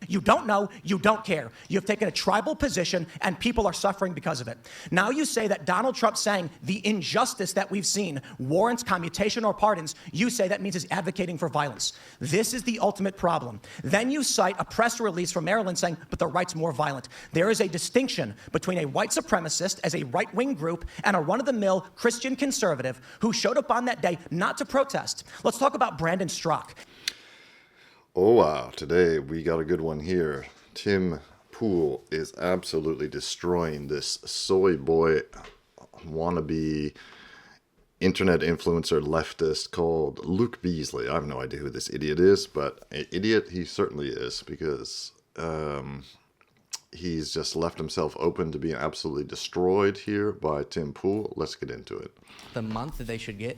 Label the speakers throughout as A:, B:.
A: You don't know, you don't care. You've taken a tribal position and people are suffering because of it. Now you say that Donald Trump saying the injustice that we've seen warrants commutation or pardons, you say that means he's advocating for violence. This is the ultimate problem. Then you cite a press release from Maryland saying, but the right's more violent. There is a distinction between a white supremacist as a right-wing group and a run-of-the-mill Christian conservative who showed up on that day not to protest. Let's talk about Brandon Strzok.
B: Oh wow, today we got a good one here. Tim Pool is absolutely destroying this soy boy wannabe internet influencer leftist called Luke Beasley. I have no idea who this idiot is, but an idiot he certainly is, because he's just left himself open to being absolutely destroyed here by Tim Pool. Let's get into it.
C: The month that they should get.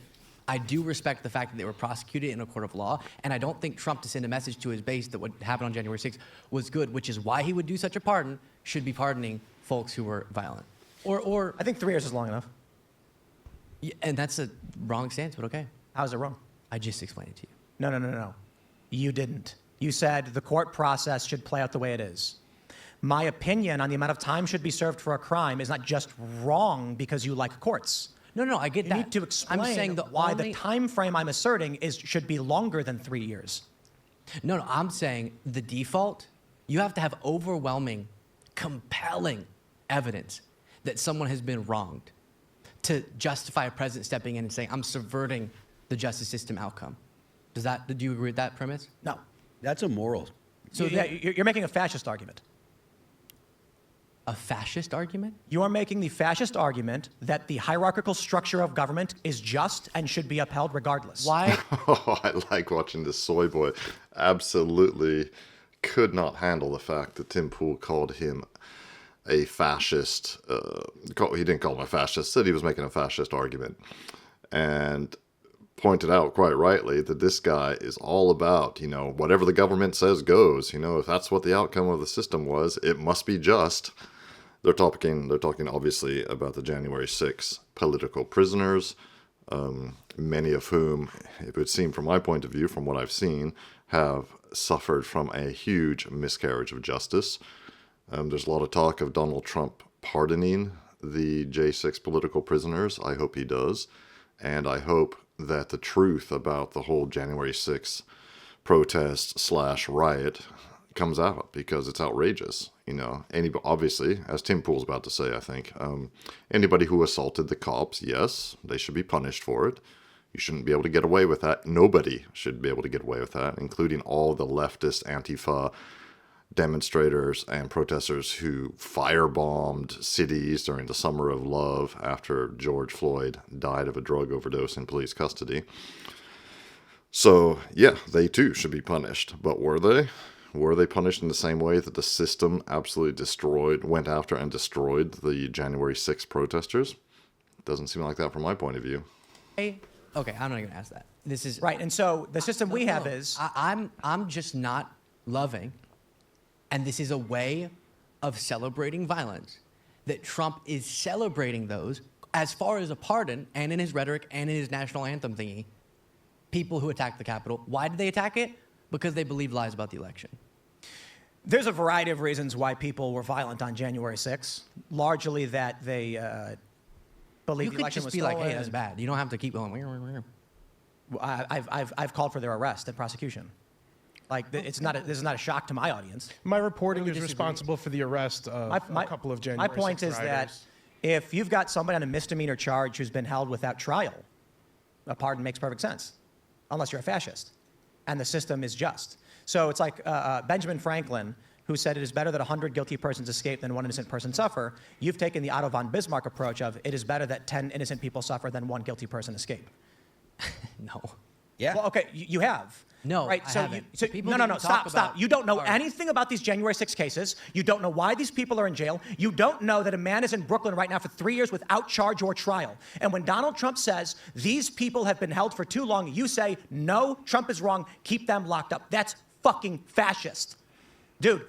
C: I do respect the fact that they were prosecuted in a court of law, and I don't think Trump, to send a message to his base that what happened on January 6th was good, which is why he would do such a pardon, should be pardoning folks who were violent. Or
A: I think 3 years is long enough.
C: Yeah, and that's a wrong stance, but okay.
A: How's it wrong?
C: I just explained it to you.
A: No. You didn't. You said the court process should play out the way it is. My opinion on the amount of time should be served for a crime is not just wrong because you like courts.
C: No, I get that.
A: You need to explain
C: I'm saying
A: why the time frame I'm asserting should be longer than 3 years.
C: No, I'm saying the default, you have to have overwhelming, compelling evidence that someone has been wronged to justify a president stepping in and saying, I'm subverting the justice system outcome. Do you agree with that premise?
A: No.
D: That's immoral.
A: So you're making a fascist argument.
C: A fascist argument?
A: You are making the fascist argument that the hierarchical structure of government is just and should be upheld regardless.
C: Why?
B: Oh, I like watching this soy boy. Absolutely could not handle the fact that Tim Pool called him a fascist. He didn't call him a fascist, said he was making a fascist argument. And pointed out quite rightly that this guy is all about, whatever the government says goes. If that's what the outcome of the system was, it must be just. They're talking obviously about the January 6th political prisoners, many of whom, it would seem from my point of view, from what I've seen, have suffered from a huge miscarriage of justice. There's a lot of talk of Donald Trump pardoning the J6 political prisoners. I hope he does. And I hope that the truth about the whole January 6th protest / riot comes out, because it's outrageous. Obviously, as Tim Pool's about to say, I think, anybody who assaulted the cops, yes, they should be punished for it. You shouldn't be able to get away with that. Nobody should be able to get away with that, including all the leftist Antifa demonstrators and protesters who firebombed cities during the Summer of Love after George Floyd died of a drug overdose in police custody. So, yeah, they too should be punished. But were they? Were they punished in the same way that the system absolutely went after and destroyed the January 6th protesters? Doesn't seem like that from my point of view.
C: Okay, I'm not going to ask that. This is
A: right, and so the system we have is...
C: I'm just not loving, and this is a way of celebrating violence, that Trump is celebrating those as far as a pardon, and in his rhetoric and in his national anthem thingy, people who attacked the Capitol. Why did they attack it? Because they believed lies about the election.
A: There's a variety of reasons why people were violent on January 6th. Largely that they believed the election was stolen. You could just be like, hey, that's bad. You don't have to keep going. I've called for their arrest and prosecution. This is not a shock to my audience.
E: My reporting is responsible for the arrest of a couple of January 6th
A: My point is that if you've got somebody on a misdemeanor charge who's been held without trial, a pardon makes perfect sense, unless you're a fascist, and the system is just. So it's like Benjamin Franklin, who said it is better that 100 guilty persons escape than one innocent person suffer. You've taken the Otto von Bismarck approach of it is better that 10 innocent people suffer than one guilty person escape.
C: No.
D: Yeah.
A: Well, okay, you have.
C: No,
A: right?
C: I haven't.
A: No, stop. You don't know anything about these January 6 cases. You don't know why these people are in jail. You don't know that a man is in Brooklyn right now for 3 years without charge or trial. And when Donald Trump says these people have been held for too long, you say, no, Trump is wrong, keep them locked up. That's fucking fascist. Dude,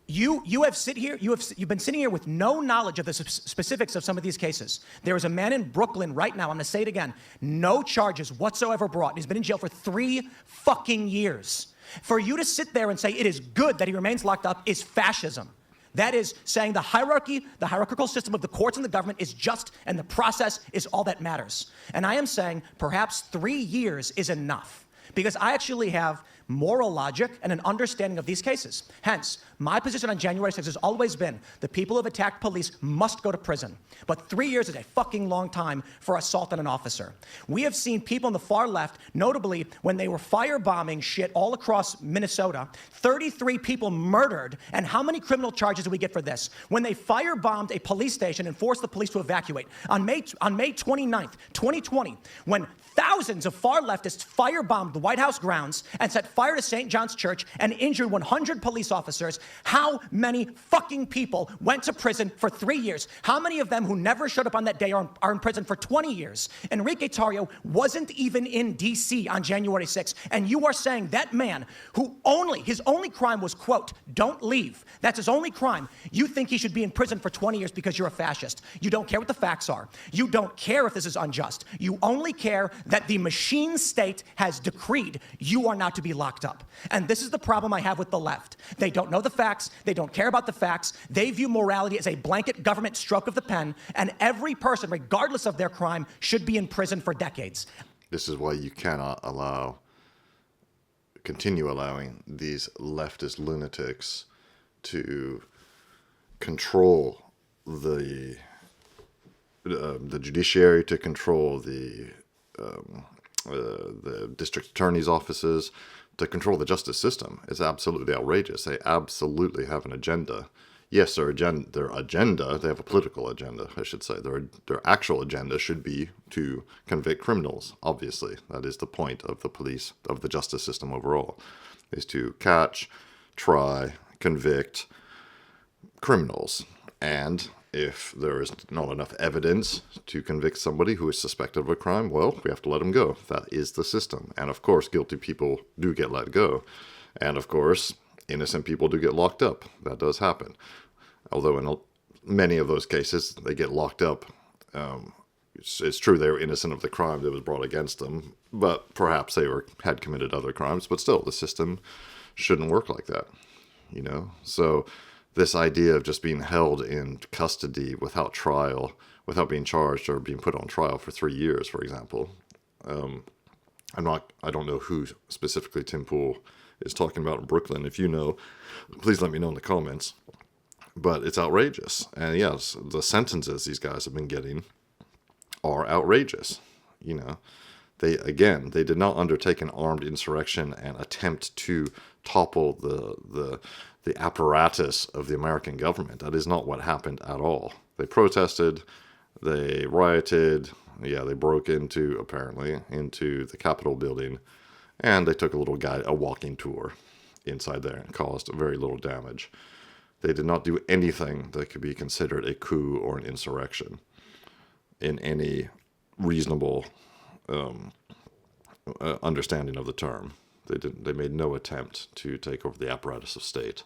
A: you've been sitting here with no knowledge of the specifics of some of these cases. There is a man in Brooklyn right now, I'm gonna say it again, no charges whatsoever brought. He's been in jail for 3 fucking years. For you to sit there and say it is good that he remains locked up is fascism. That is saying the hierarchical system of the courts and the government is just, and the process is all that matters. And I am saying perhaps 3 years is enough, because I actually have moral logic and an understanding of these cases. Hence, my position on January 6th has always been the people who have attacked police must go to prison. But 3 years is a fucking long time for assault on an officer. We have seen people on the far left, notably when they were firebombing shit all across Minnesota, 33 people murdered, and how many criminal charges do we get for this? When they firebombed a police station and forced the police to evacuate. On May 29th, 2020, when thousands of far leftists firebombed the White House grounds and set fire to St. John's Church and injured 100 police officers, how many fucking people went to prison for 3 years? How many of them who never showed up on that day are in prison for 20 years? Enrique Tarrio wasn't even in D.C. on January 6th, and you are saying that man who his only crime was, quote, don't leave. That's his only crime. You think he should be in prison for 20 years because you're a fascist. You don't care what the facts are. You don't care if this is unjust. You only care that the machine state has decreed you are not to be locked up. And this is the problem I have with the left. They don't know the facts. They don't care about the facts. They view morality as a blanket government stroke of the pen, and every person, regardless of their crime, should be in prison for decades.
B: This is why you cannot continue allowing these leftist lunatics to control the judiciary, to control the district attorney's offices, to control the justice system. It's absolutely outrageous. They absolutely have an agenda. Yes, their agenda, they have a political agenda, I should say. Their actual agenda should be to convict criminals, obviously. That is the point of the police, of the justice system overall, is to catch, try, convict criminals. And if there is not enough evidence to convict somebody who is suspected of a crime, well, we have to let them go. That is the system. And of course, guilty people do get let go. And of course, innocent people do get locked up. That does happen. Although in many of those cases, they get locked up. It's true they were innocent of the crime that was brought against them, but perhaps they had committed other crimes. But still, the system shouldn't work like that, you know? So this idea of just being held in custody without trial, without being charged or being put on trial for 3 years, for example. I don't know who specifically Tim Pool is talking about in Brooklyn. If you know, please let me know in the comments. But it's outrageous. And yes, the sentences these guys have been getting are outrageous. You know, they did not undertake an armed insurrection and attempt to topple the apparatus of the American government. That is not what happened at all. They protested, they rioted, they broke into the Capitol building, and they took a walking tour inside there and caused very little damage. They did not do anything that could be considered a coup or an insurrection in any reasonable understanding of the term. They made no attempt to take over the apparatus of state.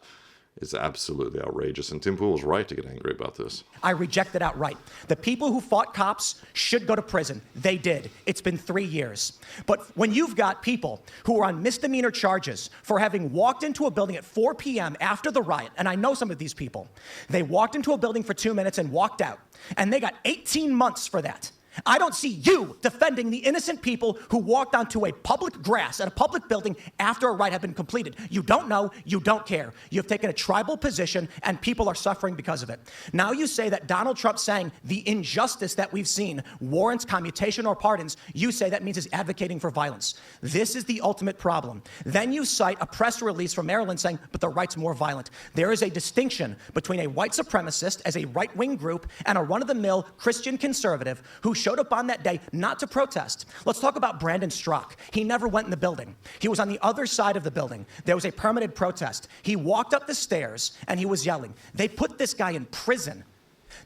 B: It's absolutely outrageous, and Tim Pool was right to get angry about this.
A: I reject it outright. The people who fought cops should go to prison. They did. It's been 3 years. But when you've got people who are on misdemeanor charges for having walked into a building at 4 p.m. after the riot, and I know some of these people, they walked into a building for 2 minutes and walked out, and they got 18 months for that. I don't see you defending the innocent people who walked onto a public grass at a public building after a riot had been completed. You don't know, you don't care. You have taken a tribal position, and people are suffering because of it. Now you say that Donald Trump saying the injustice that we've seen warrants commutation or pardons, you say that means he's advocating for violence. This is the ultimate problem. Then you cite a press release from Maryland saying, but the right's more violent. There is a distinction between a white supremacist as a right-wing group and a run-of-the-mill Christian conservative who showed up on that day not to protest. Let's talk about Brandon Strzok. He never went in the building. He was on the other side of the building. There was a permitted protest. He walked up the stairs and he was yelling. They put this guy in prison.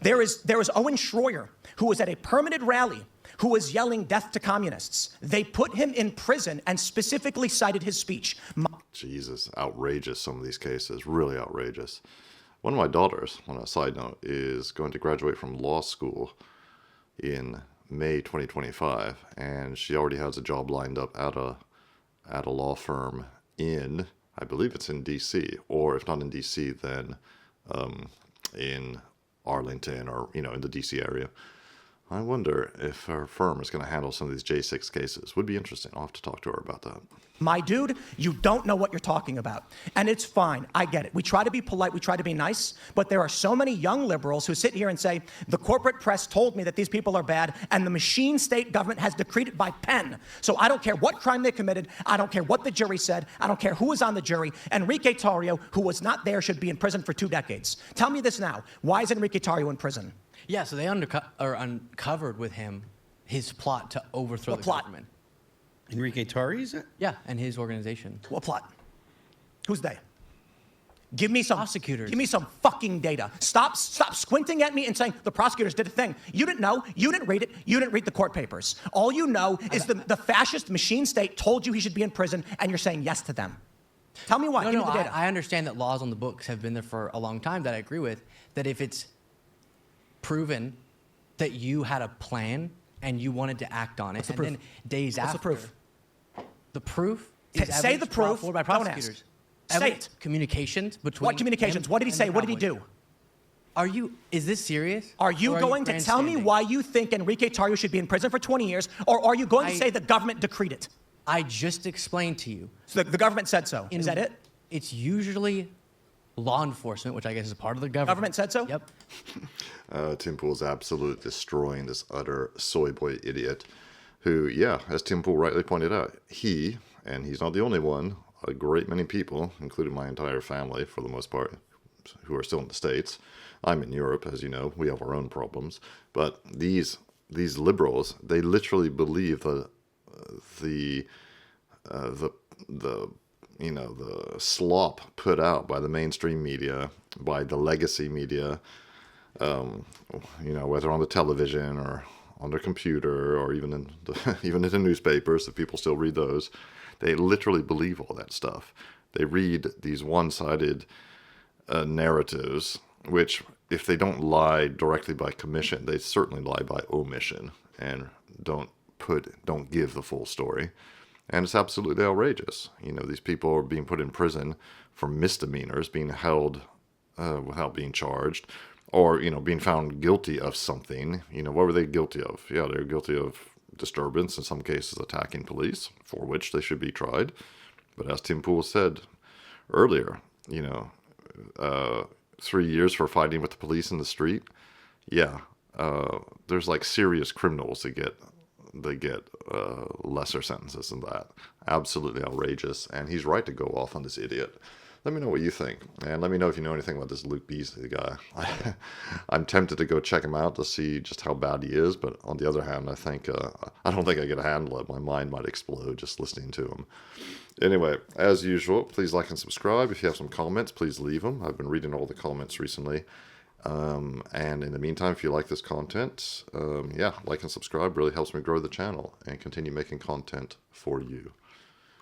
A: There is Owen Schroyer, who was at a permitted rally, who was yelling death to communists. They put him in prison and specifically cited his speech.
B: Jesus, outrageous, some of these cases, really outrageous. One of my daughters, on a side note, is going to graduate from law school in May 2025, and she already has a job lined up at a law firm in, I believe it's in D.C., or if not in D.C., then in Arlington or, in the D.C. area. I wonder if her firm is going to handle some of these J6 cases. Would be interesting. I'll have to talk to her about that.
A: My dude, you don't know what you're talking about. And it's fine. I get it. We try to be polite. We try to be nice. But there are so many young liberals who sit here and say, the corporate press told me that these people are bad, and the machine state government has decreed it by pen. So I don't care what crime they committed. I don't care what the jury said. I don't care who was on the jury. Enrique Tarrio, who was not there, should be in prison for 2 decades. Tell me this now. Why is Enrique Tarrio in prison?
C: Yeah, so they uncovered with him his plot to overthrow the government.
D: Enrique Tarrio, is it?
C: Yeah, and his organization.
A: What plot? Who's they? Give me some
C: prosecutors.
A: Give me some fucking data. Stop squinting at me and saying the prosecutors did a thing. You didn't know. You didn't read it. You didn't read the court papers. All you know is the fascist machine state told you he should be in prison, and you're saying yes to them. Tell me why. Give me the data.
C: I understand that laws on the books have been there for a long time that I agree with, that if it's proven that you had a plan and you wanted to act on it, and then days after.
A: What's the proof?
C: The proof is
A: say the proof.
C: By prosecutors.
A: Say it.
C: Communications between.
A: What communications? What did he say? What did he do?
C: Is this serious?
A: Are you going to tell me why you think Enrique Tarrio should be in prison for 20 years, or are you going to say the government decreed it?
C: I just explained to you.
A: So the government said so. Is that it?
C: It's usually law enforcement, which I guess is part of the government.
A: Government said so?
C: Yep.
B: Tim Pool is absolutely destroying this utter soy boy idiot who, yeah, as Tim Pool rightly pointed out, and he's not the only one, a great many people, including my entire family for the most part, who are still in the States. I'm in Europe, as you know. We have our own problems. But these liberals, they literally believe the slop put out by the mainstream media, by the legacy media, whether on the television or on their computer or even in the newspapers, if people still read those, they literally believe all that stuff. They read these one-sided narratives, which, if they don't lie directly by commission, they certainly lie by omission and don't give the full story. And it's absolutely outrageous. These people are being put in prison for misdemeanors, being held without being charged, or, being found guilty of something. What were they guilty of? Yeah, they're guilty of disturbance, in some cases attacking police, for which they should be tried. But as Tim Pool said earlier, 3 years for fighting with the police in the street. Yeah, there's like serious criminals that get lesser sentences than that. Absolutely outrageous, and he's right to go off on this idiot. Let me know what you think, and let me know if you know anything about this Luke Beasley guy. I'm tempted to go check him out to see just how bad he is, but on the other hand, I don't think I can handle it. My mind might explode just listening to him. Anyway, as usual, please like and subscribe. If you have some comments, please leave them. I've been reading all the comments recently. And in the meantime, if you like this content, like and subscribe really helps me grow the channel and continue making content for you.